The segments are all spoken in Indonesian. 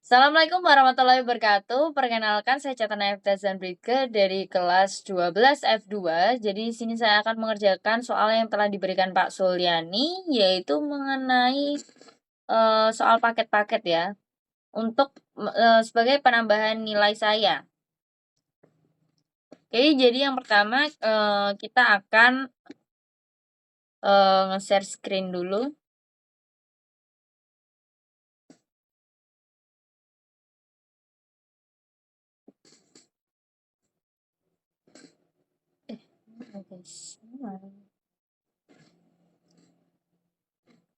Assalamualaikum warahmatullahi wabarakatuh. Perkenalkan, saya Catana F. Zanbrike dari kelas 12 F2. Jadi di sini saya akan mengerjakan soal yang telah diberikan Pak Sulyani, yaitu mengenai soal paket-paket ya, untuk sebagai penambahan nilai saya. Oke, jadi yang pertama kita akan nge-share screen dulu.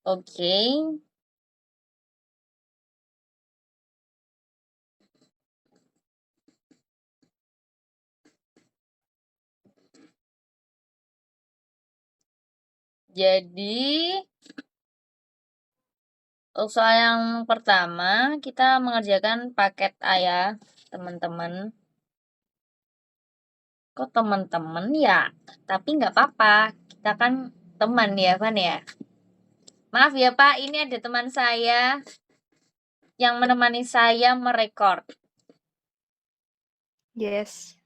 Oke. Jadi soal yang pertama kita mengerjakan paket A ya, teman-teman. Kok teman-teman ya? Tapi nggak apa-apa, kita kan teman ya, Van ya. Maaf ya Pak, ini ada teman saya yang menemani saya merekord. Yes.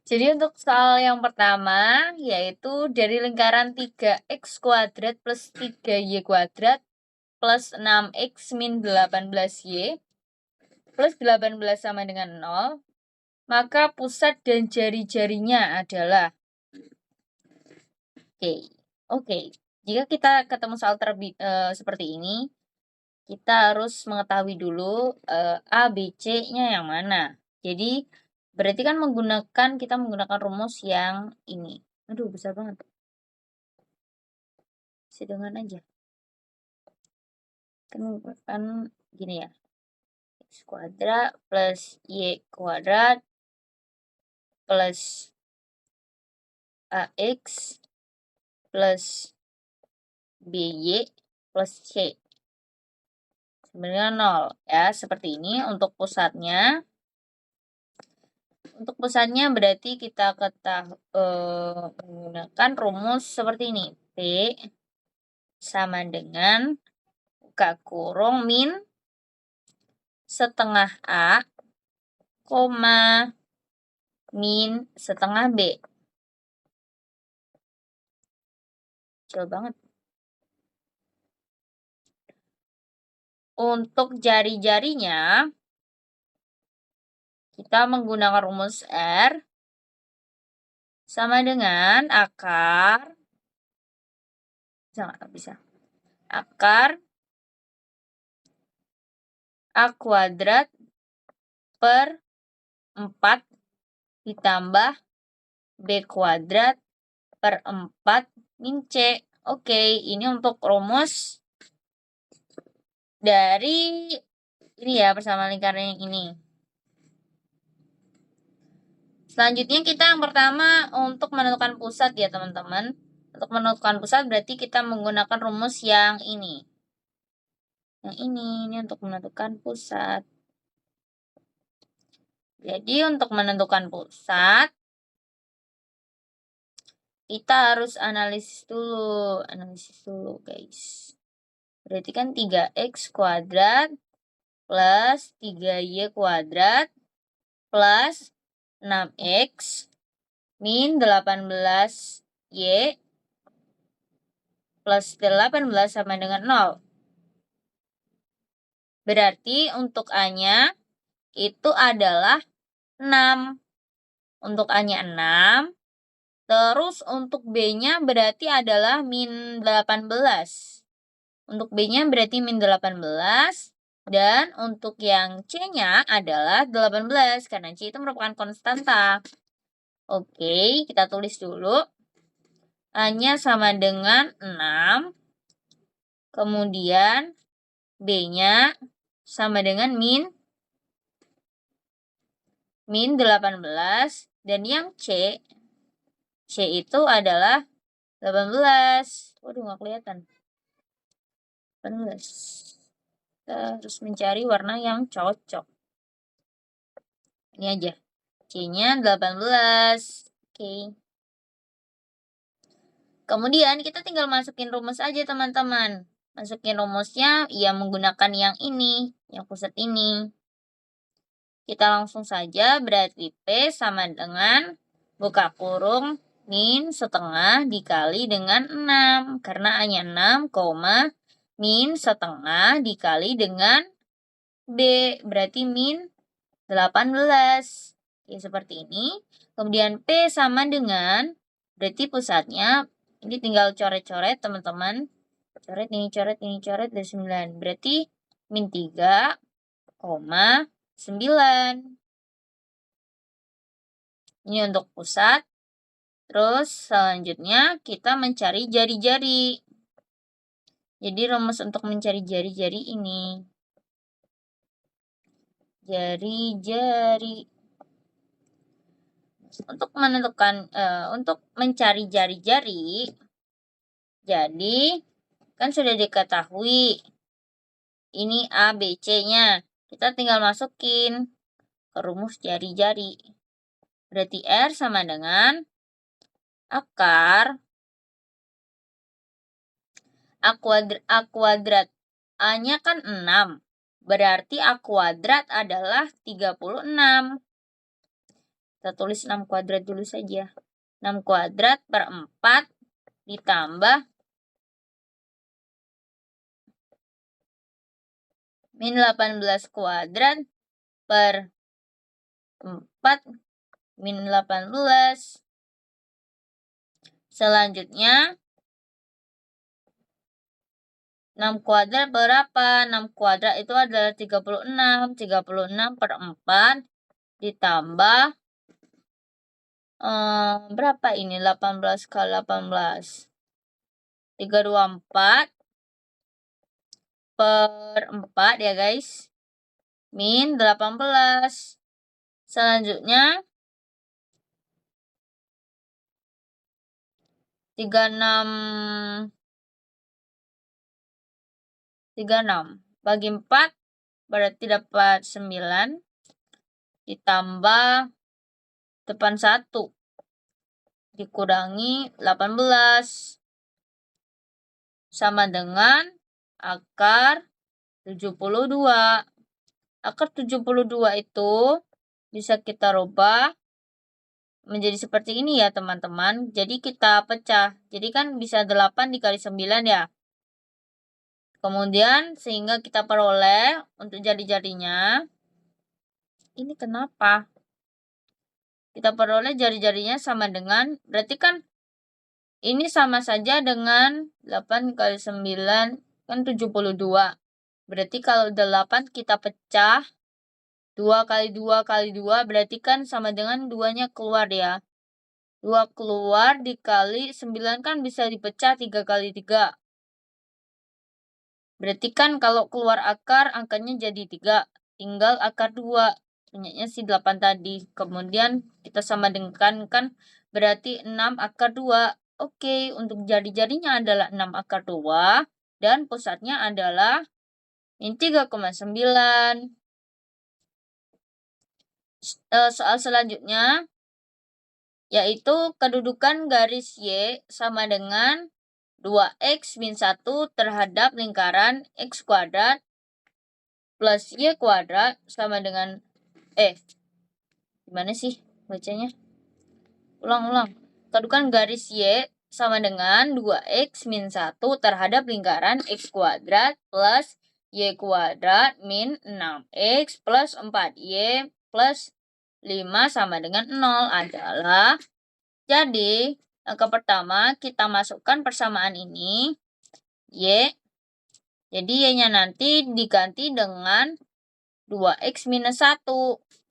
Jadi untuk soal yang pertama, yaitu dari lingkaran 3x kuadrat plus 3y kuadrat plus 6x min 18y plus 18 sama dengan 0, maka pusat dan jari-jarinya adalah. Oke. Jika kita ketemu soal seperti ini, kita harus mengetahui dulu A, B, C-nya yang mana. Jadi, berarti kan kita menggunakan rumus yang ini. Aduh, besar banget. Sedangkan aja. Kan gini ya. X kuadrat plus Y kuadrat plus AX plus BY plus C. Sebenarnya 0 ya, seperti ini untuk pusatnya. Untuk pusatnya berarti kita menggunakan rumus seperti ini. P sama dengan buka kurung min setengah A, koma min setengah B. Kecil banget. Untuk jari-jarinya, kita menggunakan rumus R sama dengan akar, bisa, akar A kuadrat per 4 ditambah B kuadrat per 4 min C. Oke, ini untuk rumus dari ini ya, persamaan lingkaran yang ini. Selanjutnya kita yang pertama untuk menentukan pusat ya teman-teman. Untuk menentukan pusat berarti kita menggunakan rumus yang ini. Yang ini untuk menentukan pusat. Jadi untuk menentukan pusat, kita harus analisis dulu guys. Berarti kan 3x kuadrat plus 3y kuadrat plus 6x min 18y plus 18 sama dengan 0. Berarti untuk A-nya itu adalah 6. Untuk A-nya 6. Terus untuk B-nya berarti adalah min 18. Untuk B-nya berarti min 18. Dan untuk yang C-nya adalah 18. Karena C itu merupakan konstanta. Oke, kita tulis dulu. A-nya sama dengan 6. Kemudian B-nya sama dengan min 18. Dan yang C itu adalah 18. Waduh, nggak kelihatan. 18. Kita harus mencari warna yang cocok. Ini aja. C-nya 18. Oke. Kemudian kita tinggal masukin rumus aja teman-teman. Masukin rumusnya, ya menggunakan yang ini, yang pusat ini. Kita langsung saja, berarti P sama dengan buka kurung min setengah dikali dengan 6. Karena hanya 6, min setengah dikali dengan B. Berarti min 18. Oke, seperti ini. Kemudian P sama dengan, berarti pusatnya, ini tinggal coret-coret teman-teman. Coret ini, coret ini, coret dari 9. Berarti min 3,9. Ini untuk pusat. Terus selanjutnya kita mencari jari-jari. Jadi rumus untuk mencari jari-jari ini. Jari-jari. Untuk menentukan, untuk mencari jari-jari, jadi kan sudah diketahui ini A, B, C-nya. Kita tinggal masukin ke rumus jari-jari. Berarti R sama dengan akar A kuadrat. A-nya kan 6. Berarti A kuadrat adalah 36. Kita tulis 6 kuadrat dulu saja. 6 kuadrat per 4 ditambah min 18 kuadrat per 4 min 18. Selanjutnya 6 kuadrat berapa? 6 kuadrat itu adalah 36. 36 per 4 ditambah berapa ini? 18 kali 18. 324 per 4 ya guys. Min 18. Selanjutnya 36 bagi 4 berarti dapat 9 ditambah depan 1 dikurangi 18 sama dengan akar 72. Akar 72 itu bisa kita rubah menjadi seperti ini ya teman-teman. Jadi kita pecah. Jadi kan bisa 8 dikali 9 ya. Kemudian sehingga kita peroleh untuk jari-jarinya. Ini kenapa? Kita peroleh jari-jarinya sama dengan, berarti kan ini sama saja dengan 8 kali 9 kan 72. Berarti kalau 8 kita pecah 2 kali 2 kali 2 berarti kan sama dengan 2-nya keluar ya. 2 keluar dikali 9 kan bisa dipecah 3 kali 3. Berarti kan kalau keluar akar angkanya jadi 3. Tinggal akar 2. Punyanya si 8 tadi. Kemudian kita sama dengan kan berarti 6 akar 2. Oke, untuk jari-jarinya adalah 6 akar 2. Dan pusatnya adalah min 3,9. Soal selanjutnya yaitu kedudukan garis Y sama dengan 2x min 1 terhadap lingkaran x kuadrat plus y kuadrat sama dengan gimana sih bacanya? Ulang. Kedudukan garis Y sama dengan 2x min 1 terhadap lingkaran x kuadrat plus y kuadrat min 6x plus 4y plus 5 sama dengan 0 adalah, jadi langkah pertama kita masukkan persamaan ini y. Jadi y-nya nanti diganti dengan 2x minus 1.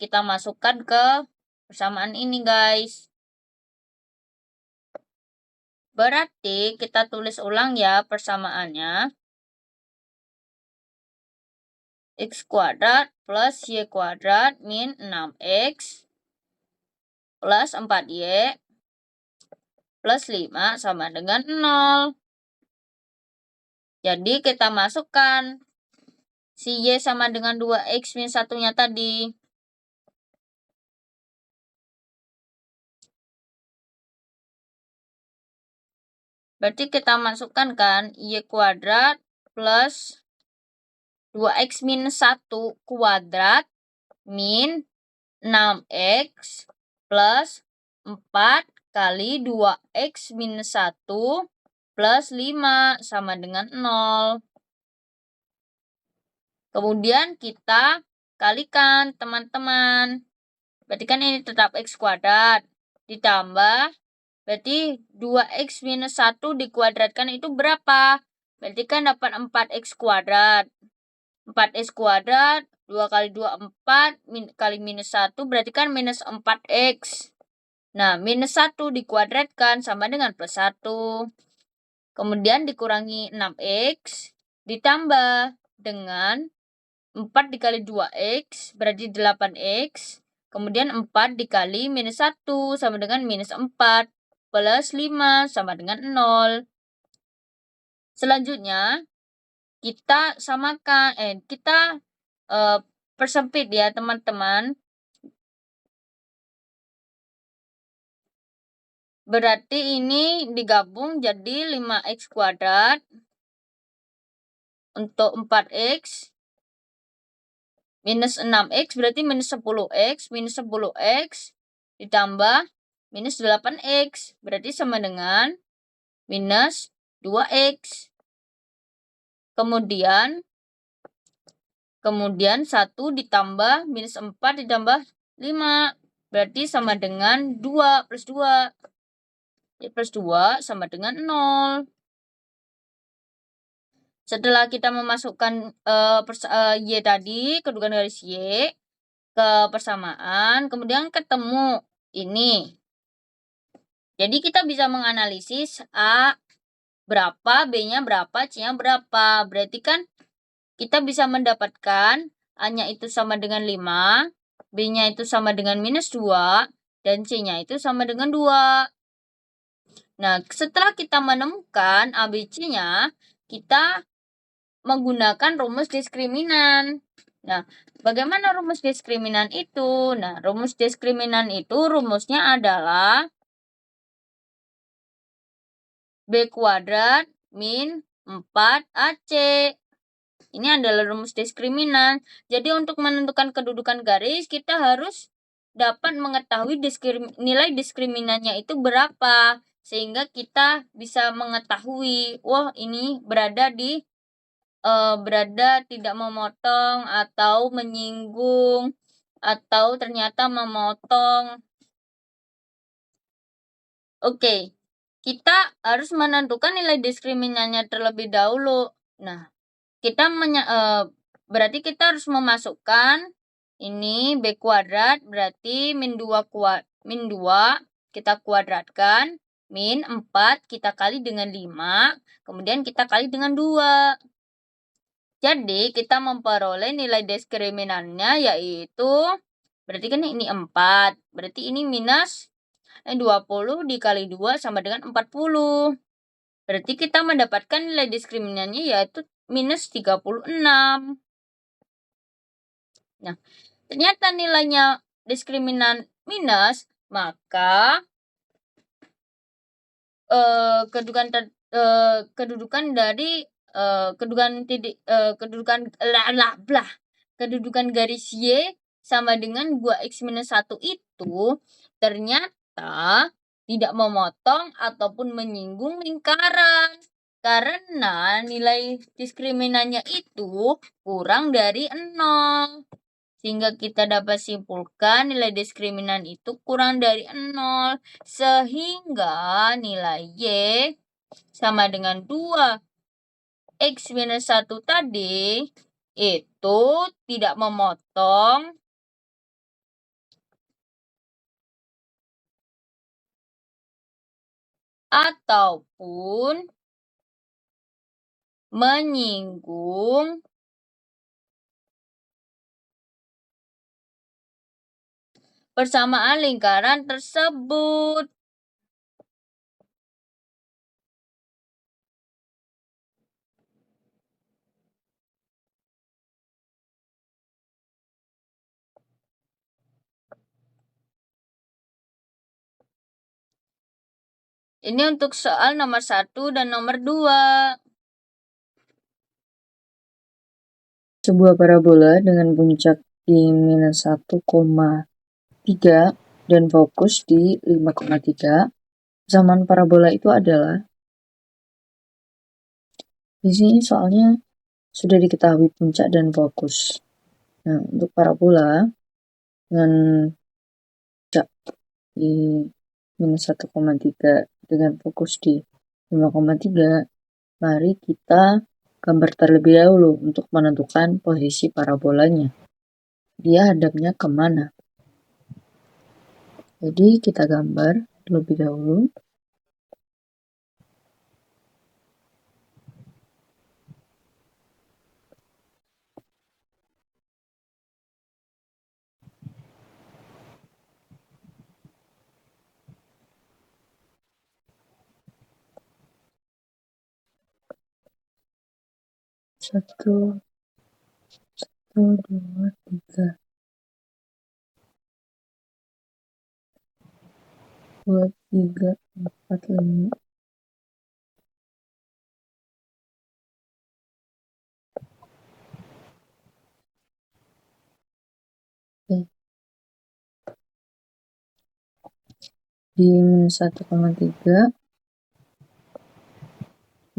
Kita masukkan ke persamaan ini guys. Berarti kita tulis ulang ya persamaannya. X kuadrat plus y kuadrat min 6x plus 4y plus 5 sama dengan 0. Jadi kita masukkan si y sama dengan 2x min 1-nya tadi. Berarti kita masukkan kan y kuadrat plus 2x minus 1 kuadrat min 6x plus 4 kali 2x minus 1 plus 5 sama dengan 0. Kemudian kita kalikan teman-teman. Berarti kan ini tetap x kuadrat. Ditambah, berarti 2x minus 1 dikuadratkan itu berapa? Berarti kan dapat 4x kuadrat. 4x kuadrat, 2 kali 2, 4, kali minus 1, berarti kan minus 4x. Nah, minus 1 dikuadratkan sama dengan plus 1. Kemudian dikurangi 6x, ditambah dengan 4 dikali 2x, berarti 8x. Kemudian 4 dikali minus 1 sama dengan minus 4, plus 5 sama dengan 0. Selanjutnya, kita samakan, kita persempit ya teman-teman. Berarti ini digabung jadi 5x kuadrat untuk 4x minus 6x berarti minus 10x, minus 10x ditambah minus 8x berarti sama dengan minus 2x. Kemudian 1 ditambah minus 4 ditambah 5. Berarti sama dengan 2 plus 2. Ya, plus 2 sama dengan 0. Setelah kita memasukkan Y tadi, kedudukan garis Y, ke persamaan, kemudian ketemu ini. Jadi kita bisa menganalisis A berapa, B-nya berapa, C-nya berapa. Berarti kan kita bisa mendapatkan A-nya itu sama dengan 5, B-nya itu sama dengan minus 2, dan C-nya itu sama dengan 2. Nah, setelah kita menemukan A, B, C-nya, kita menggunakan rumus diskriminan. Nah, bagaimana rumus diskriminan itu? Nah, rumus diskriminan itu rumusnya adalah B kuadrat min 4AC. Ini adalah rumus diskriminan. Jadi untuk menentukan kedudukan garis, kita harus dapat mengetahui nilai diskriminannya itu berapa. Sehingga kita bisa mengetahui, wah ini berada tidak memotong atau menyinggung atau ternyata memotong. Oke, kita harus menentukan nilai diskriminannya terlebih dahulu. Nah, berarti kita harus memasukkan ini B kuadrat berarti min 2 kita kuadratkan, min 4 kita kali dengan 5, kemudian kita kali dengan 2. Jadi kita memperoleh nilai diskriminannya yaitu, berarti kan ini 4, berarti ini minus 20 dikali 2 sama dengan 40. Berarti kita mendapatkan nilai diskriminannya yaitu minus 36. Nah, ternyata nilainya diskriminan minus, maka kedudukan garis Y sama dengan 2x minus 1 itu ternyata tidak memotong ataupun menyinggung lingkaran. Karena nilai diskriminannya itu kurang dari 0. Sehingga kita dapat simpulkan nilai diskriminan itu kurang dari 0. Sehingga nilai Y sama dengan 2x minus 1 tadi itu tidak memotong ataupun menyinggung persamaan lingkaran tersebut. Ini untuk soal nomor 1 dan nomor 2. sebuah parabola dengan puncak di minus 1,3 dan fokus di 5,3. Kesamaan parabola itu adalah, di sini soalnya sudah diketahui puncak dan fokus. Nah, untuk parabola dengan puncak di minus 1,3 dengan fokus di 5,3, mari kita gambar terlebih dahulu untuk menentukan posisi parabolanya. Dia hadapnya kemana? Jadi kita gambar terlebih dahulu. Satu, dua, tiga. 2, 3, 4, 5. Oke. Di minus 1,3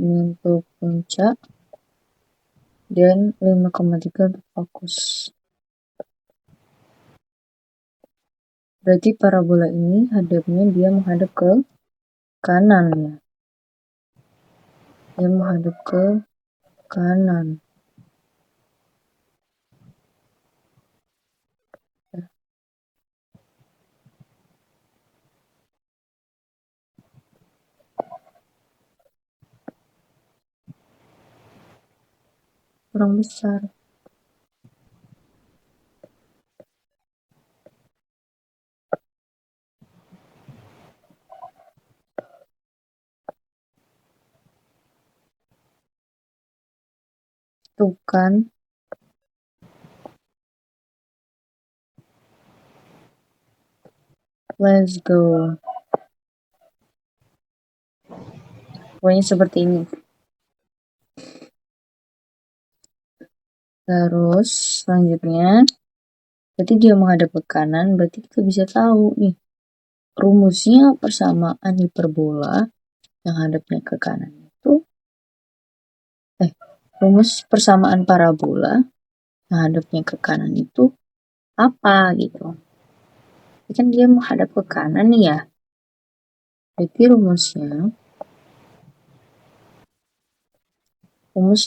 ini untuk puncak dan 5,3 untuk fokus. Berarti parabola ini hadapnya dia menghadap ke kanan ya. Dia menghadap ke kanan. Kurang besar. Tuh kan. Let's go. Pokoknya seperti ini. Terus selanjutnya, berarti dia menghadap ke kanan, berarti kita bisa tahu nih, rumusnya persamaan hiperbola yang hadapnya ke kanan itu, rumus persamaan parabola yang hadapnya ke kanan itu apa gitu. Kan dia menghadap ke kanan nih ya. Berarti rumus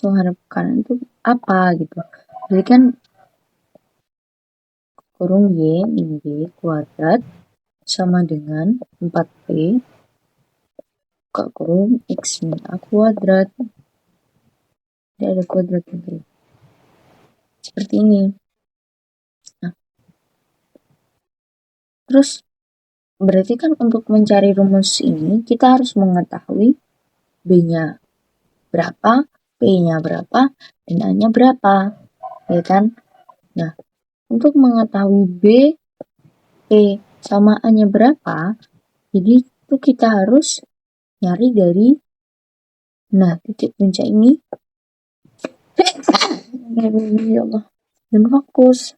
menghadap ke kanan itu apa gitu. Jadi kan kurung Y min B kuadrat sama dengan 4P buka kurung X min A kuadrat. Dia ada kuadrat nanti. Seperti ini. Nah, terus berarti kan untuk mencari rumus ini kita harus mengetahui B-nya berapa, P-nya berapa, dan A-nya berapa. Ya kan? Nah, untuk mengetahui B, P, sama A-nya berapa, jadi itu kita harus nyari dari, nah, titik puncak ini, ya Allah, dan fokus.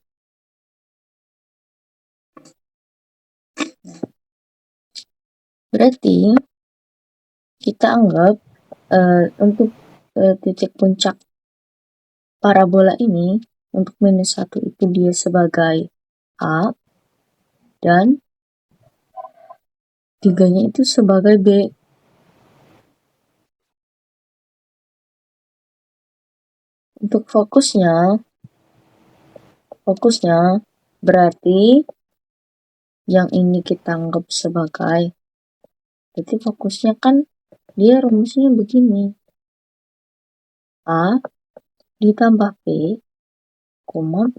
Berarti kita anggap untuk titik puncak parabola ini untuk minus 1 itu dia sebagai A dan 3-nya itu sebagai B. Untuk fokusnya berarti yang ini kita anggap sebagai, berarti fokusnya kan dia rumusnya begini, A ditambah P, B.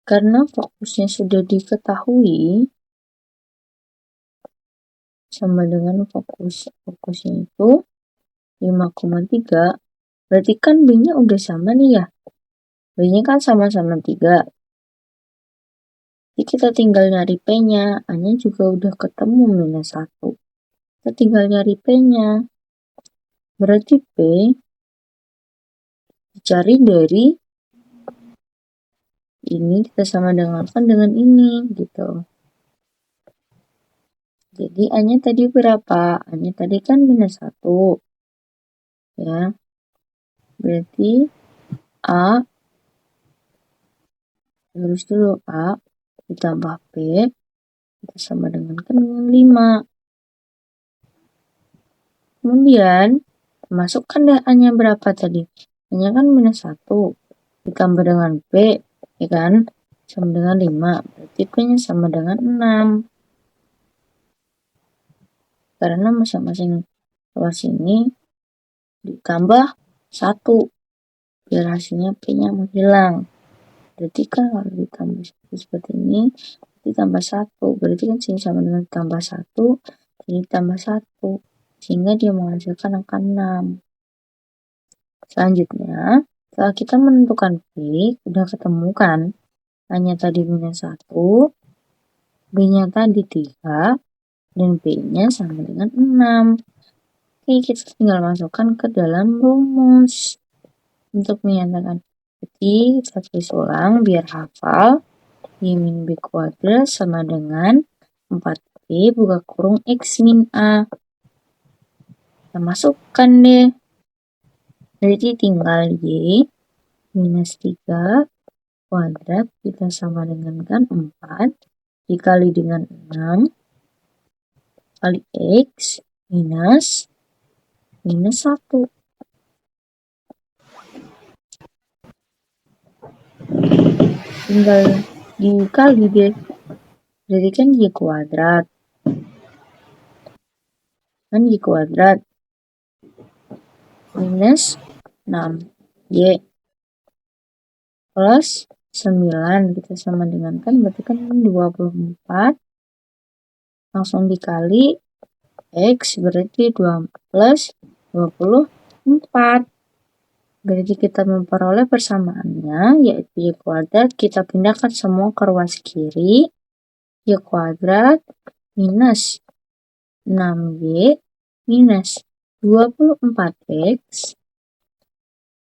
Karena fokusnya sudah diketahui sama dengan fokusnya itu 5,3, berarti kan B-nya udah sama nih ya. B-nya kan sama-sama 3. Jadi kita tinggal nyari P-nya, A-nya juga udah ketemu minus 1. Kita tinggal nyari P-nya. Berarti P dicari dari ini kita sama dengankan dengan ini gitu. Jadi A-nya tadi berapa? A-nya tadi kan minus 1. Ya. Berarti A, terus dulu A ditambah B, kita sama dengan 5. Kemudian, masukkan dah A-nya berapa tadi? A-nya kan minus 1, ditambah dengan B, ya kan? Sama dengan 5, berarti B-nya sama dengan 6. Karena masing-masing ruas ini ditambah 1, biar hasilnya P-nya menghilang. Berarti kan kalau ditambah seperti ini, ditambah 1, berarti kan sini sama dengan tambah 1, sini tambah 1, sehingga dia menghasilkan angka 6. Selanjutnya, setelah kita menentukan P, udah ketemu kan, A-nya tadi minus 1, B-nya tadi 3, dan B-nya sama dengan 6. Oke, kita tinggal masukkan ke dalam rumus untuk menyatakan. Jadi, kita tulis ulang biar hafal. Y min B kuadrat sama dengan 4B buka kurung X min A. Kita masukkan deh. Berarti tinggal Y minus 3 kuadrat kita sama dengan kan 4 dikali dengan 6 kali X minus 1. Tinggal dikali deh. Jadi kan Y kuadrat. Kan Y kuadrat. Minus 6Y. Plus 9. Kita sama dengan kan berarti kan 24. Langsung dikali X berarti 2 plus 24. Berarti kita memperoleh persamaannya, yaitu Y kuadrat. Kita pindahkan semua ke ruas kiri. Y kuadrat minus 6Y minus 24X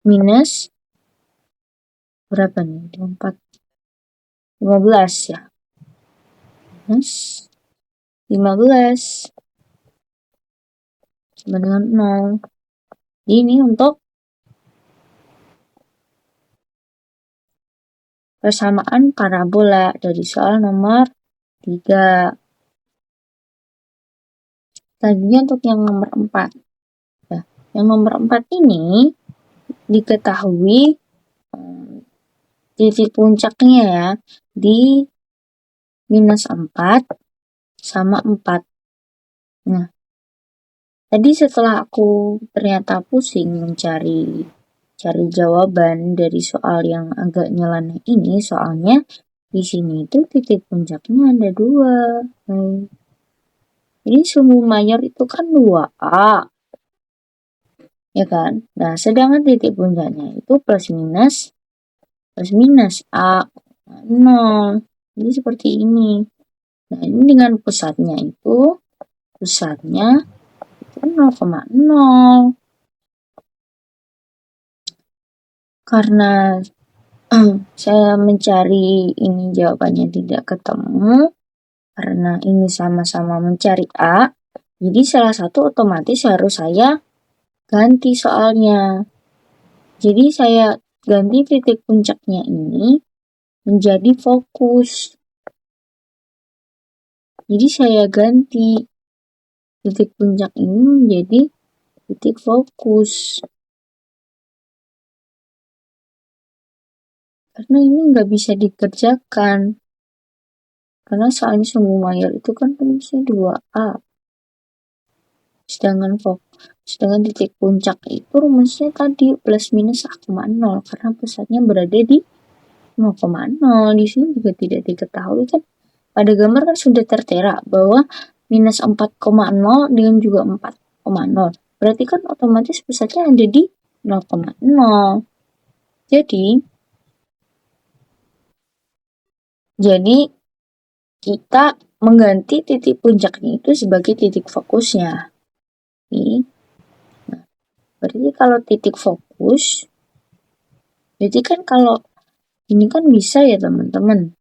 minus berapa nih? 15 ya. Minus 15 sama dengan 0. Ini untuk persamaan parabola dari soal nomor 3. Tadinya untuk yang nomor 4. Ya, yang nomor 4 ini diketahui titik puncaknya ya di minus 4 sama 4. Nah, tadi setelah aku ternyata pusing mencari jawaban dari soal yang agak nyeleneh ini, soalnya di sini itu titik puncaknya ada 2. Jadi sumbu mayor itu kan 2A. Ya kan? Nah, sedangkan titik puncaknya itu plus minus A. 0. Jadi seperti ini. Nah, ini dengan pusatnya itu 0,0. Karena saya mencari ini jawabannya tidak ketemu, karena ini sama-sama mencari A, jadi salah satu otomatis harus saya ganti soalnya. Jadi saya ganti titik puncaknya ini menjadi fokus. Jadi saya ganti titik puncak ini menjadi titik fokus. Karena ini nggak bisa dikerjakan. Karena soalnya sumbu mayor itu kan rumusnya 2A. Sedangkan titik puncak itu rumusnya tadi plus minus A,0 karena pusatnya berada di 0,0. Di sini juga tidak diketahui kan. Pada gambar kan sudah tertera bahwa minus 4,0 dengan juga 4,0. Berarti kan otomatis pusatnya ada di 0,0. Jadi kita mengganti titik puncaknya itu sebagai titik fokusnya. Nah, berarti kalau titik fokus Jadi kan kalau ini kan bisa ya teman-teman.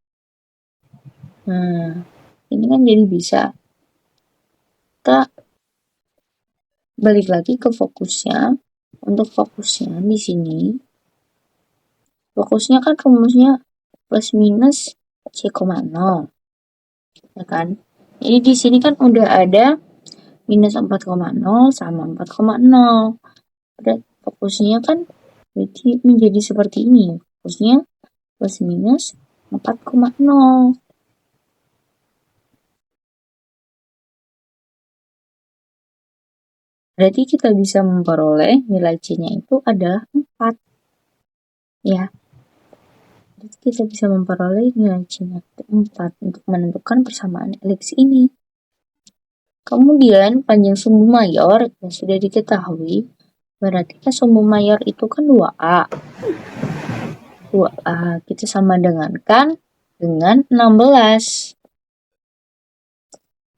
Nah, ini kan jadi bisa. Kita balik lagi ke fokusnya. Untuk fokusnya di sini, fokusnya kan rumusnya plus minus C,0, ya kan? Jadi di sini kan udah ada minus 4,0 sama 4,0. Fokusnya kan berarti menjadi seperti ini. Fokusnya plus minus 4,0. Berarti kita bisa memperoleh nilai C-nya itu adalah 4. Ya. Berarti kita bisa memperoleh nilai C-nya itu 4 untuk menentukan persamaan elips ini. Kemudian panjang sumbu mayor yang sudah diketahui, berarti kan sumbu mayor itu kan 2A. 2A kita sama dengankan dengan 16.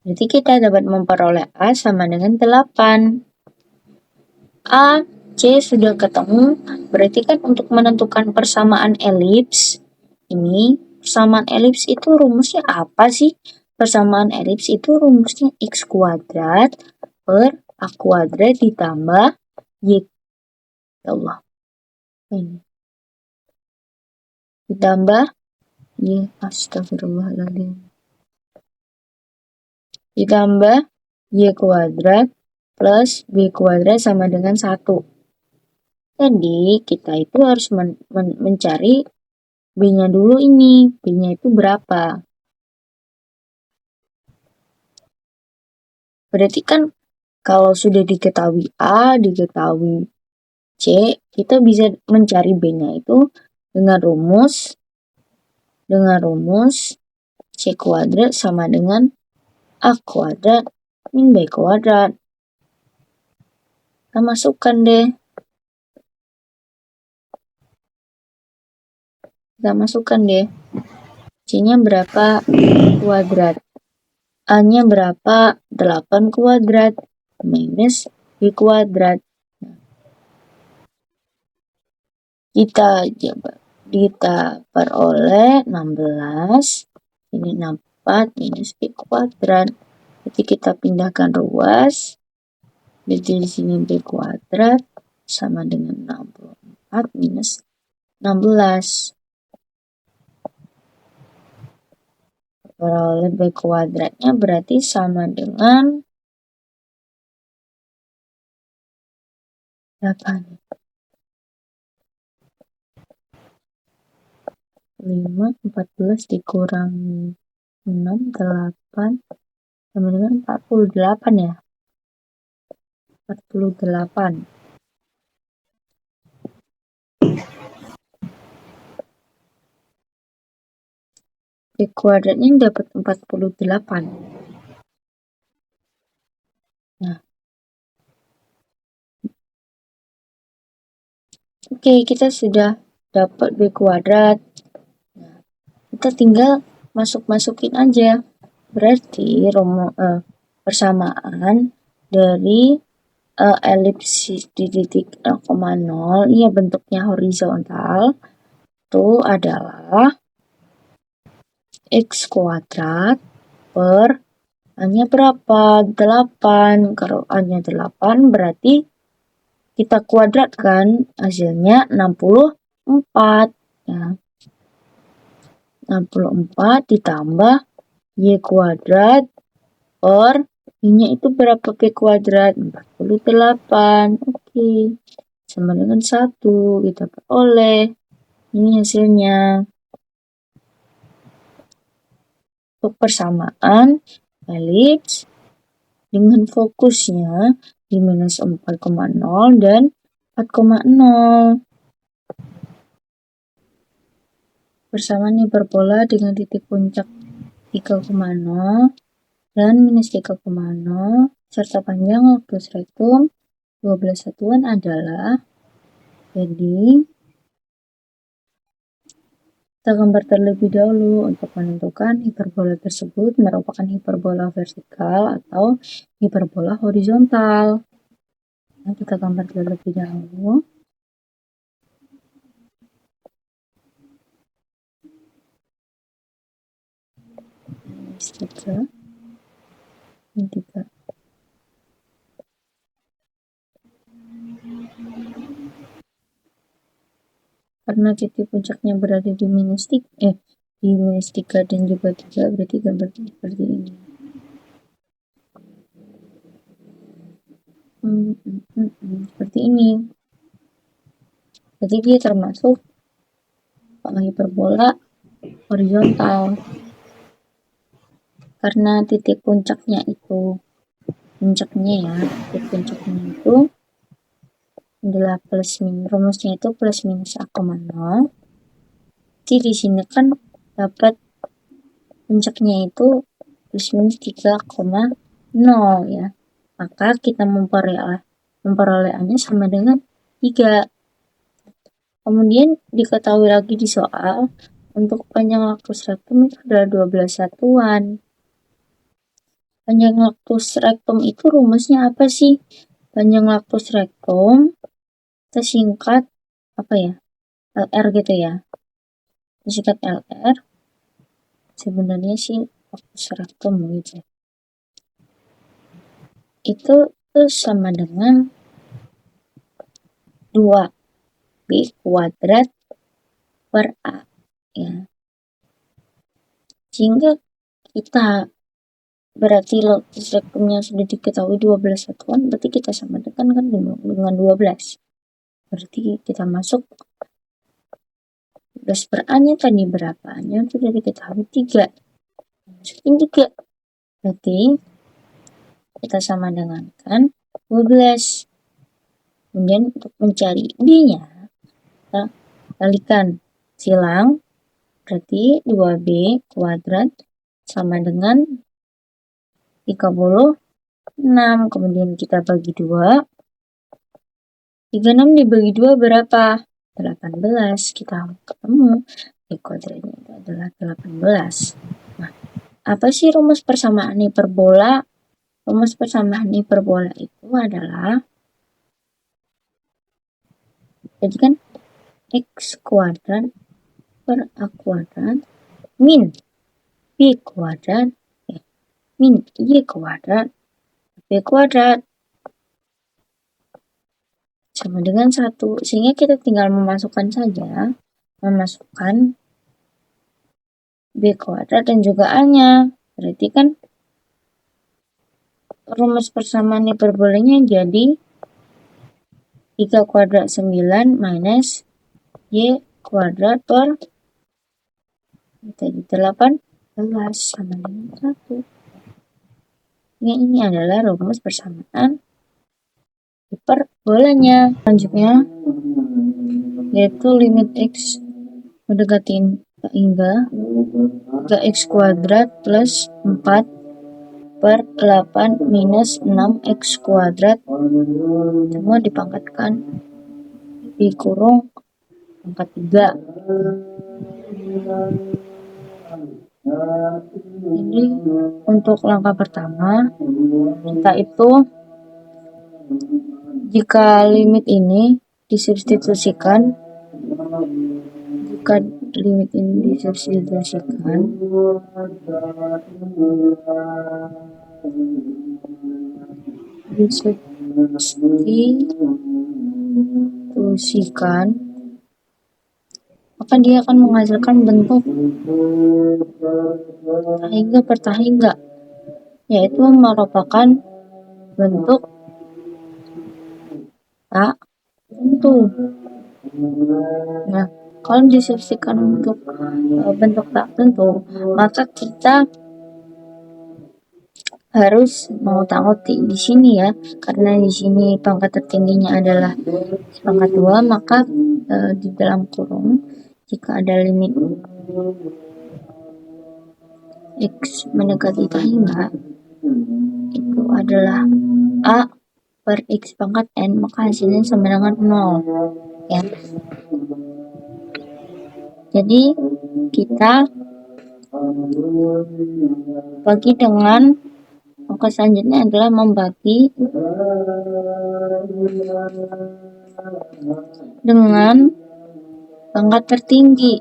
Berarti kita dapat memperoleh A sama dengan 8. A, C sudah ketemu, berarti kan untuk menentukan persamaan elips, ini persamaan elips itu rumusnya apa sih? Persamaan elips itu rumusnya X kuadrat per A kuadrat ditambah Y. Ya Allah. Ini. Ditambah Y. Astagfirullahaladzim. Ditambah Y kuadrat plus B kuadrat sama dengan 1. Jadi kita itu harus mencari B-nya dulu ini. B-nya itu berapa? Berarti kan kalau sudah diketahui A, diketahui C, kita bisa mencari B-nya itu dengan rumus C kuadrat sama dengan A kuadrat min B kuadrat. Kita masukkan deh. C-nya berapa? Kuadrat. A-nya berapa? 8 kuadrat minus B kuadrat. Kita peroleh 16. Ini 4 minus B kuadrat. Jadi kita pindahkan ruas. Jadi di sini B kuadrat sama dengan 64 minus 16. Peroleh B kuadratnya berarti sama dengan 8. 5, 14 dikurangi 6, 8 sama dengan 48 ya. 48. B kuadratnya dapat 48. Nah. Oke, kita sudah dapat B kuadrat. Nah, kita tinggal masukin aja. Berarti persamaan dari elipsis di titik 0,0, iya bentuknya horizontal, itu adalah X kuadrat per A-nya berapa? 8. Kalau A-nya 8 berarti kita kuadratkan hasilnya 64. Ya. 64 ditambah Y kuadrat per Y-nya itu berapa B kuadrat? 48. Oke. Sama dengan 1. Kita peroleh. Ini hasilnya. Untuk persamaan elips dengan fokusnya di minus 4,0 dan 4,0. Persamaan hiperbola dengan titik puncak 3,0 dan minus 3,0 serta panjang waktu rektum 12 satuan adalah, jadi kita gambar terlebih dahulu untuk menentukan hiperbola tersebut merupakan hiperbola vertikal atau hiperbola horizontal. Nah, kita gambar terlebih dahulu. X 3 min 3. Karena titik puncaknya berada di di minus 3 dan juga 3, berarti gambarnya seperti ini. Seperti ini. Jadi dia termasuk hiperbola horizontal. Karena titik puncaknya itu adalah plus minus, rumusnya itu plus minus A, 0. Jadi di sini kan dapat puncaknya itu plus minus 3,0 ya. Maka kita memperoleh A-nya sama dengan 3. Kemudian diketahui lagi di soal, untuk panjang lactus rectum itu adalah 12 satuan. Panjang lactus rectum itu rumusnya apa sih? Panjang lactus rectum kita singkat apa ya? LR gitu ya. Singkat LR. Sebenarnya sih lactus rectum gitu. Itu sama dengan 2B kuadrat per A ya. Sehingga kita berarti lactus rectumnya sudah diketahui 12 satuan, berarti kita samakan kan dengan 12. Berarti kita masuk 12 per A-nya tadi berapa? A-nya sudah diketahui 3. Masukin 3. Berarti kita sama dengan kan 12. Kemudian untuk mencari B-nya, kita kalikan silang. Berarti 2B kuadrat sama dengan 36. Kemudian kita bagi 2. 36 dibagi 2 berapa? 18. Kita ketemu B kuadratnya itu adalah 18. Nah, apa sih rumus persamaan hiperbola? Rumus persamaan hiperbola itu adalah, jadi kan X kuadrat per A kuadrat min B kuadrat min Y kuadrat B kuadrat sama dengan 1. Sehingga kita tinggal memasukkan B kuadrat dan juga A-nya. Berarti kan rumus persamaan hiperbolanya jadi 3 kuadrat 9 minus Y kuadrat per 18 sama dengan 1. Ini adalah rumus persamaan hiperbolanya. Selanjutnya yaitu limit X mendekati hingga 3X kuadrat plus 4 per 8 minus 6X kuadrat semua dipangkatkan dikurung pangkat 3. Jadi untuk langkah pertama kita itu jika limit ini disubstitusikan, maka dia akan menghasilkan bentuk tahingga per tahingga, yaitu merupakan bentuk tak tentu. Nah, kalau disubstitusikan untuk bentuk tak tentu, maka kita harus mengutak-atik di sini ya, karena di sini pangkat tertingginya adalah pangkat 2, maka di dalam kurung jika ada limit X mendekati tahingga itu adalah A per X pangkat N, maka hasilnya sama dengan 0 ya. Jadi kita bagi dengan angka selanjutnya adalah membagi dengan pangkat tertinggi.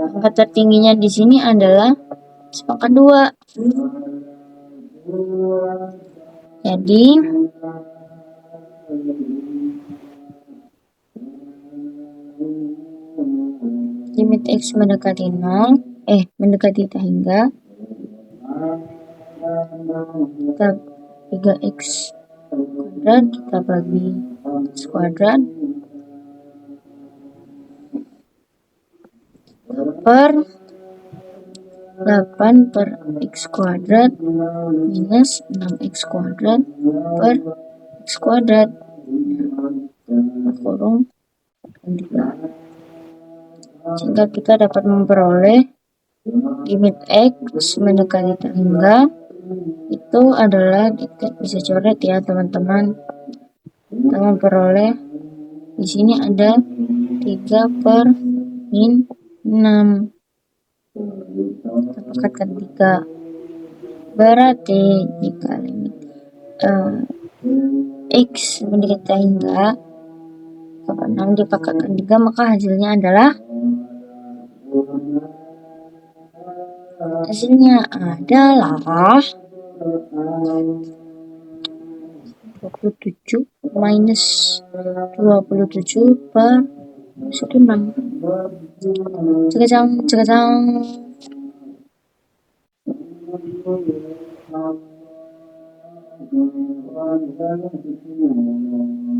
Angka tertingginya di sini adalah sepangkat 2. Jadi limit X mendekati 0, mendekati tak hingga, kita 3X kuadrat kita bagi X kuadrat per 8 per X kuadrat minus 6X kuadrat per X kuadrat kurung 3. Sehingga kita dapat memperoleh limit X mendekati tak hingga itu adalah, kita bisa coret ya teman-teman, kita memperoleh di sini ada 3 per min 6, kita pakatkan 3, berarti jika limit X mendekati tak hingga 6 dipakatkan 3, maka hasilnya adalah 27 minus 27 per 6. Cekacang.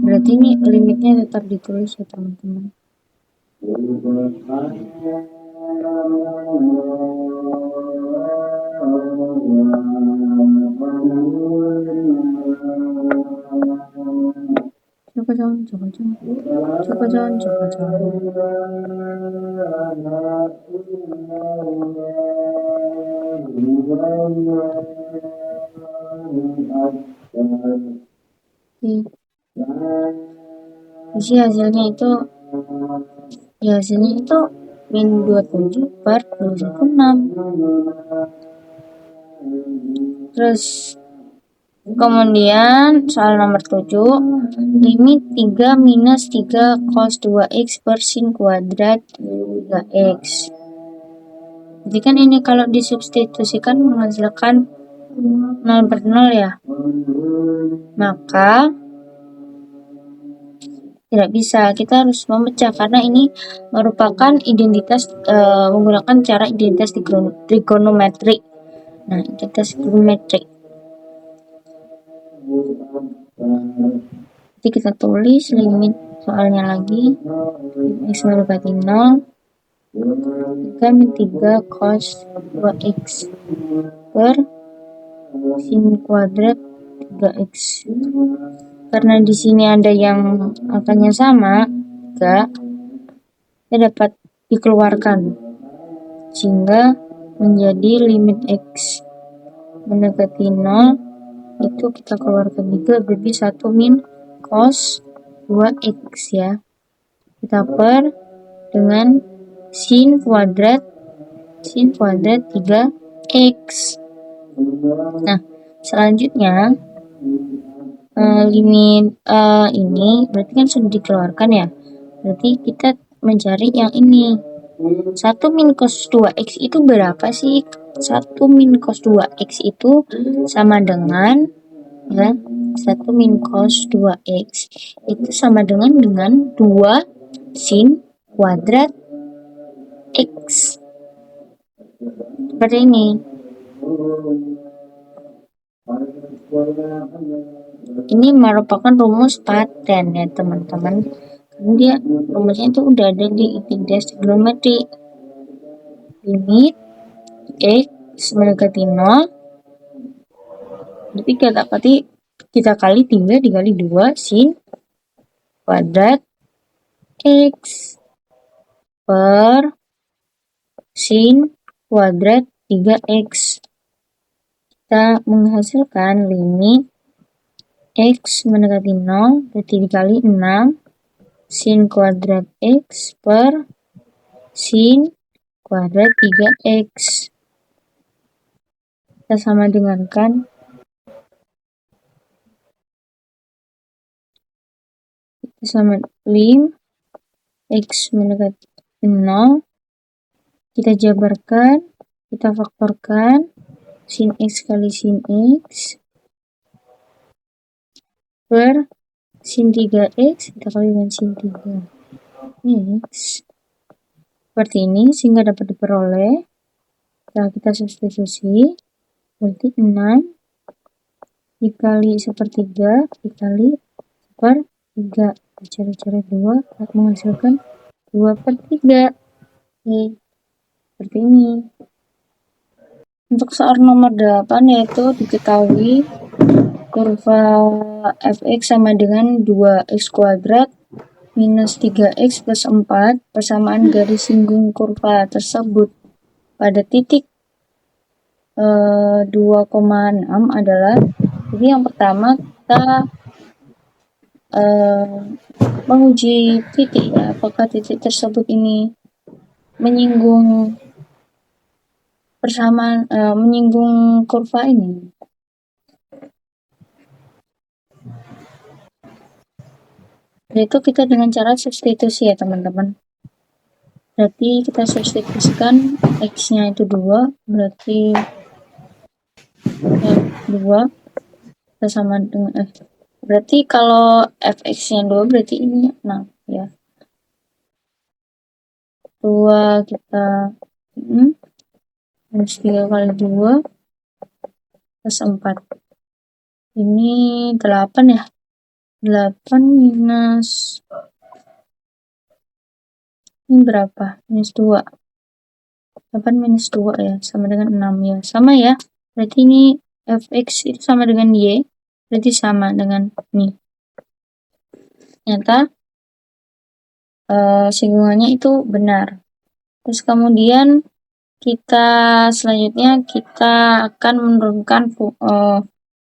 Berarti ini limitnya tetap ditulis ya teman-teman. Isi hasilnya itu min 27 per 26. Terus kemudian soal nomor 7, limit 3 minus 3 cos 2x per sin kuadrat 3x. Jadi kan ini kalau disubstitusikan menghasilkan 0 per 0 ya, maka tidak bisa, kita harus memecah karena ini merupakan identitas menggunakan cara identitas trigonometri. Nah, identitas trigonometri. Jadi kita tulis limit soalnya lagi, X mendekati 0, 3 min 3 cos 2x per sin kuadrat 3x. Karena di sini ada yang angkanya sama, 3, ya dapat dikeluarkan sehingga menjadi limit X mendekati 0 itu kita keluarkan 3, berarti 1 min cos 2x ya. Kita per dengan sin kuadrat 3x. Nah, selanjutnya limit ini berarti kan sudah dikeluarkan ya. Berarti kita mencari yang ini. 1 min cos 2x itu berapa sih? 1 min cos 2x itu sama dengan ya, 1 min cos 2x itu sama dengan 2 sin kuadrat x. Seperti ini. Ini merupakan rumus paten ya teman-teman. Karena dia rumusnya itu udah ada di identitas trigonometri. Limit X mendekati 0. Jadi kita kali 3 dikali 2 sin kuadrat X per sin kuadrat 3x. Kita menghasilkan limit X mendekati 0 berarti dikali 6 sin kuadrat X per sin kuadrat 3x. Kita sama dengankan sama lim X mendekati 0 Kita jabarkan, kita faktorkan, sin X kali sin X per sin 3X, kita kali dengan sin 3X. Seperti ini, sehingga dapat diperoleh. Setelah kita substitusi, berarti 6 dikali sepertiga dikali sepertiga. Cara-cara 2 menghasilkan 2/3. Oke, seperti ini. Untuk soal nomor 8 yaitu diketahui kurva fx sama dengan 2x kuadrat minus 3x plus 4. Persamaan garis singgung kurva tersebut pada titik 2,6 adalah, jadi yang pertama kita menguji titik ya, apakah titik tersebut ini menyinggung persamaan menyinggung kurva ini. Yaitu kita dengan cara substitusi ya teman-teman. Berarti kita substitusikan x-nya itu 2, berarti 2 kita sama dengan f. Berarti kalau fx-nya 2 berarti ini 6 ya. 2 kita minus 3 kali 2 plus 4. Ini 8 ya. 8 minus ini berapa? Minus 2. 8 minus 2 ya, sama dengan 6 ya. Sama ya. Berarti ini fx itu sama dengan y. Berarti sama dengan ini. Ternyata singgungannya itu benar. Terus kemudian selanjutnya kita akan menurunkan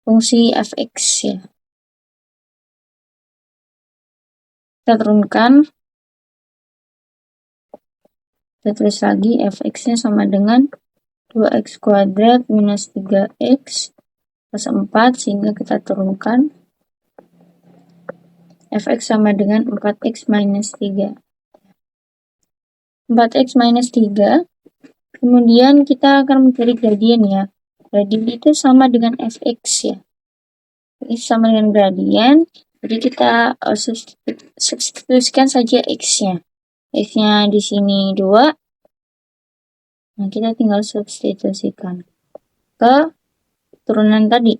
fungsi fx ya. Kita turunkan, kita tulis lagi fx-nya sama dengan 2x kuadrat minus 3x plus 4, sehingga kita turunkan fx sama dengan 4x minus 3. 4x minus 3, kemudian kita akan mencari gradien ya. Gradien itu sama dengan fx ya. Ini sama dengan gradien, jadi kita substitusikan saja x-nya. X-nya di sini 2. Nah, kita tinggal substitusikan ke turunan tadi.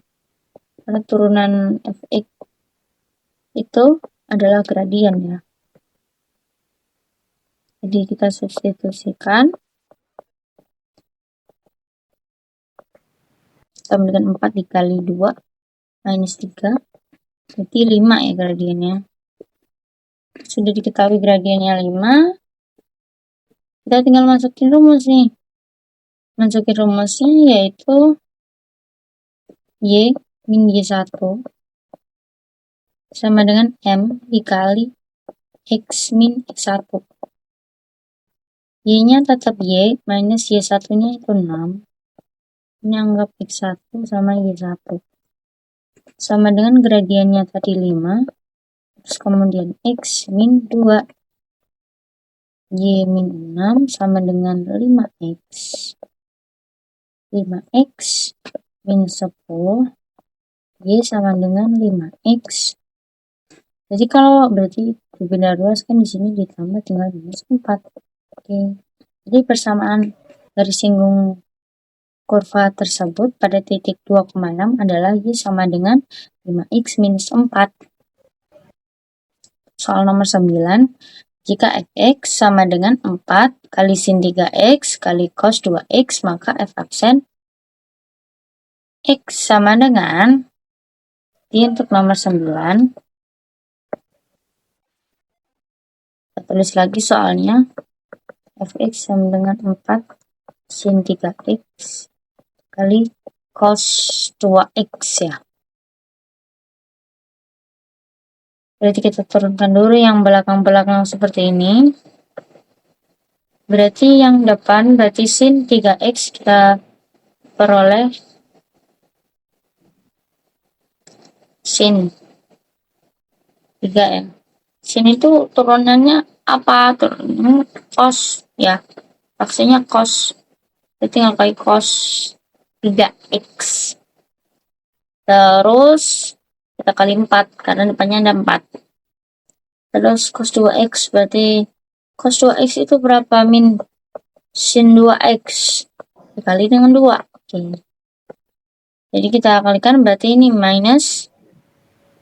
Karena turunan fx itu adalah gradien ya. Jadi kita substitusikan sama dengan 4 dikali 2 minus 3. Berarti 5 ya gradiennya. Sudah diketahui gradiennya 5. Kita tinggal masukin rumus nih. Masukin rumusnya yaitu y min y1 sama dengan m dikali x min x1. Y-nya tetap y, minus y1-nya itu 6. Ini anggap x1 sama y1. Sama dengan gradiennya tadi 5. Terus kemudian x min 2. Y min 6 sama dengan 5x. 5x min 10. Y sama dengan 5x. Jadi kalau berarti berbeda ruas kan di sini ditambah tinggal minus 4. Oke. Jadi persamaan garis singgung kurva tersebut pada titik 2,6 adalah Y sama dengan 5x minus 4. Soal nomor 9. Jika fx sama dengan 4 kali sin 3x kali cos 2x, maka f absen x sama dengan, jadi untuk nomor 9, kita tulis lagi soalnya, fx sama dengan 4 sin 3x kali cos 2x ya. Berarti kita turunkan dulu yang belakang-belakang seperti ini. Berarti yang depan, berarti sin 3x kita peroleh sin 3 ya. Sin itu turunannya apa? Turunannya cos ya. Aksinya cos. Kita tinggal kali cos 3x. Terus kita kali 4 karena depannya ada 4. Terus cos 2x berarti cos 2x itu berapa? Min sin 2x dikali dengan 2. Oke. Jadi kita kalikan berarti ini minus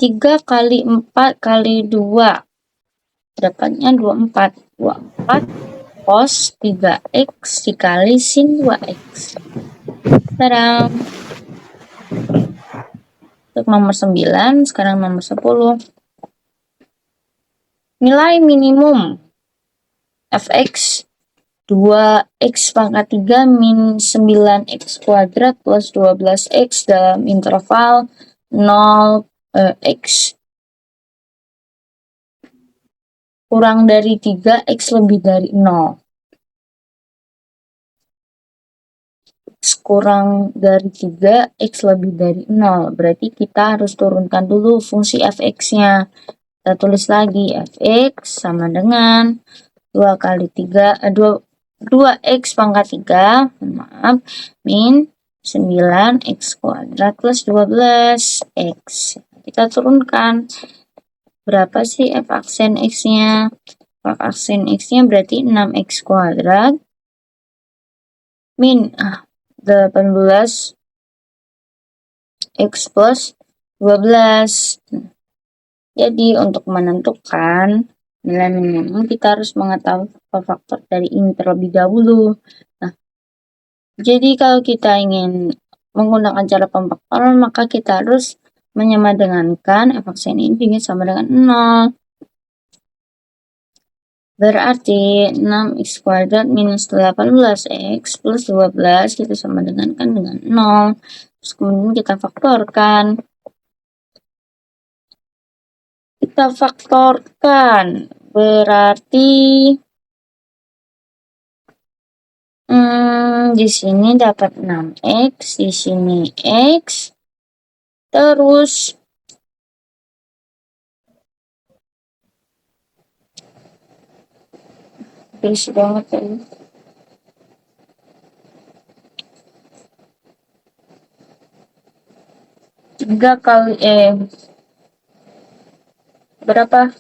3 kali 4 kali 2. Dapatnya 24. 24 cos 3x dikali sin 2x. Sekarang untuk nomor 9, sekarang nomor 10. Nilai minimum fx 2x pangkat 3 min 9x kuadrat plus 12x dalam interval 0x kurang dari 3, x lebih dari 0. X kurang dari 3, x lebih dari 0. Berarti kita harus turunkan dulu fungsi fx-nya. Kita tulis lagi fx sama dengan 2 kali 3, 2x pangkat 3, maaf, min 9x kuadrat plus 12x. Kita turunkan. Berapa sih f aksen x-nya? F aksen x-nya berarti 6x kuadrat min 18x plus 12. Jadi untuk menentukan nilai minimum kita harus mengetahui faktor dari ini terlebih dahulu. Nah, jadi kalau kita ingin menggunakan cara pemfaktoran maka kita harus menyamadengankan f aksen ini dengan sama dengan 0. Berarti 6x kuadrat minus 18x plus 12 kita sama dengan 0. Terus kemudian kita faktorkan. Berarti di sini dapat 6x, di sini x, terus berisik banget tadi. Tiga kali berapa?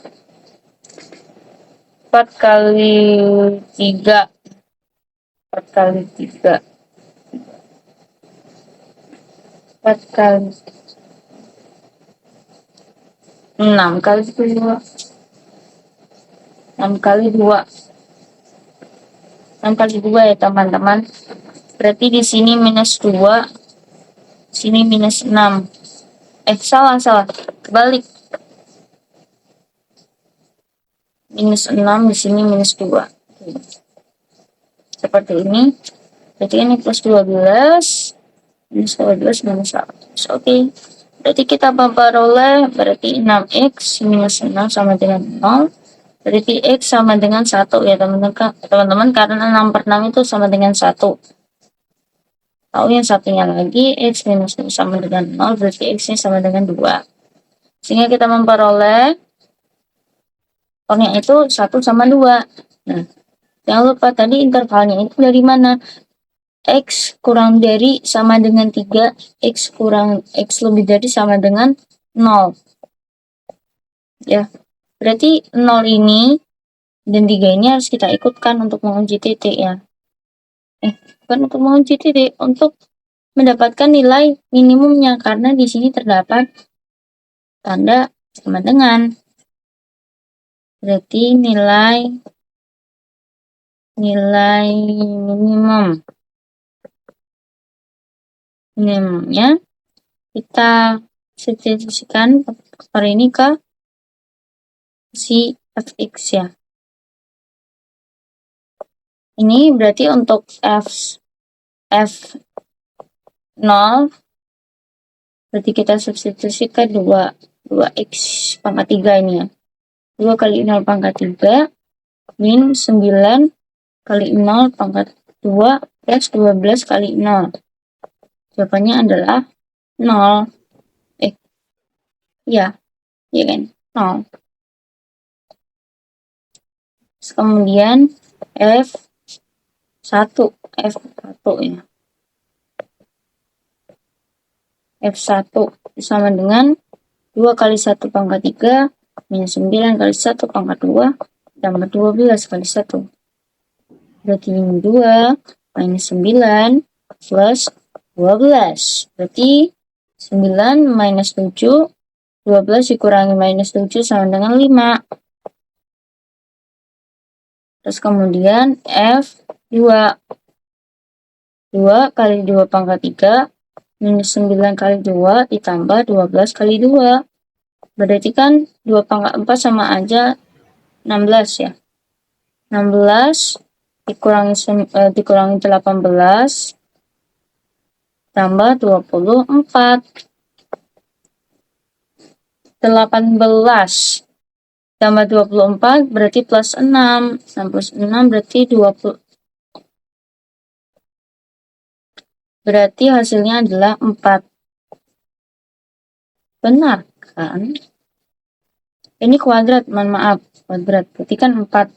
4 kali 3. 4 kali 3. 4 kali 6 kali 2. 6 kali 2. 6 kali 2 ya teman-teman. Berarti di sini minus 2. Sini minus 6. Salah. Kebalik. Minus 6 di sini minus 2. Seperti ini. Berarti ini plus 12. Minus 12 minus 1. Oke. Berarti kita memperoleh berarti 6x minus 6 sama dengan 0. Berarti x sama dengan 1 ya teman-teman, karena 6 per 6 itu sama dengan 1. Tahu yang satunya lagi, x minus 6 sama dengan 0, berarti x-nya sama dengan 2. Sehingga kita memperoleh itu 1 sama 2. Nah, jangan lupa tadi intervalnya itu dari mana? X kurang dari sama dengan 3, x lebih dari sama dengan 0. Ya, berarti 0 ini dan 3 ini harus kita ikutkan untuk menguji titik ya. Bukan untuk menguji titik, untuk mendapatkan nilai minimumnya, karena di sini terdapat tanda sama dengan. Berarti nilai minimumnya kita substitusikan faktor ini ke si fx ya. Ini berarti untuk f0 berarti kita substitusi ke 2x pangkat 3 ini ya. 2 kali 0 pangkat 3 min 9 kali 0 pangkat 2 plus 12 kali 0. Jawabannya adalah 0. Ya kan? 0. Terus kemudian 1, F1 ya. F1 sama dengan 2 kali 1 pangkat 3 minus 9 kali 1 pangkat 2 tambah 12 kali 1. Berarti ini 2 minus 9 plus 12. Berarti 9 minus 7, 12 dikurangi minus 7 sama dengan 5. Terus kemudian F2. 2 kali 2 pangkat 3 minus 9 kali 2 ditambah 12 kali 2. Berarti kan 2 pangkat 4 sama aja 16 ya. 16 dikurangi 18 tambah 24. 18 tambah 24 berarti plus 6. 6 plus 6 berarti 20. Berarti hasilnya adalah 4. Benar kan? Ini kuadrat, mohon maaf. Kuadrat, berarti kan 4.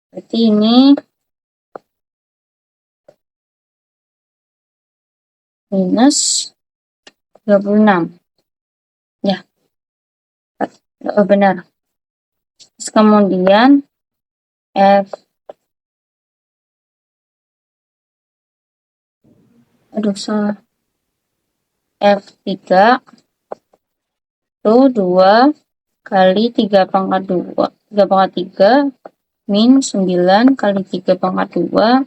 Berarti ini minus 26. Ya, benar. Terus kemudian salah. F3 itu 2 kali 3 pangkat 2. 3 pangkat 3 min 9 kali 3 pangkat 2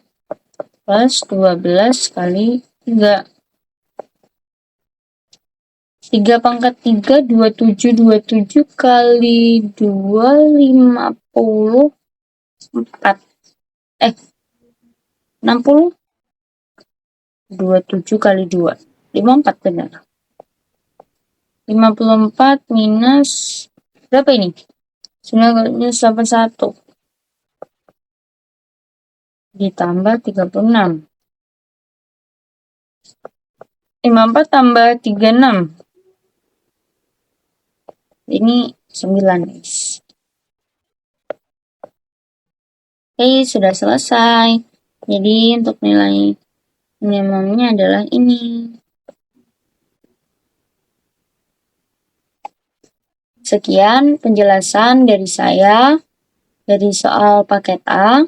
plus 12 kali 3. 3 pangkat 3, 27. 27 kali 2, 54. 60. 27 kali 2. 54 benar. 54 minus, berapa ini? 9 minus 81. Ditambah 36. 54 tambah 36. Ini 9, guys. Oke, sudah selesai. Jadi untuk nilai minimumnya adalah ini. Sekian penjelasan dari saya dari soal paket A.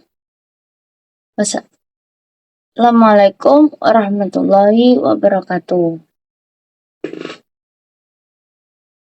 Wassalamualaikum warahmatullahi wabarakatuh.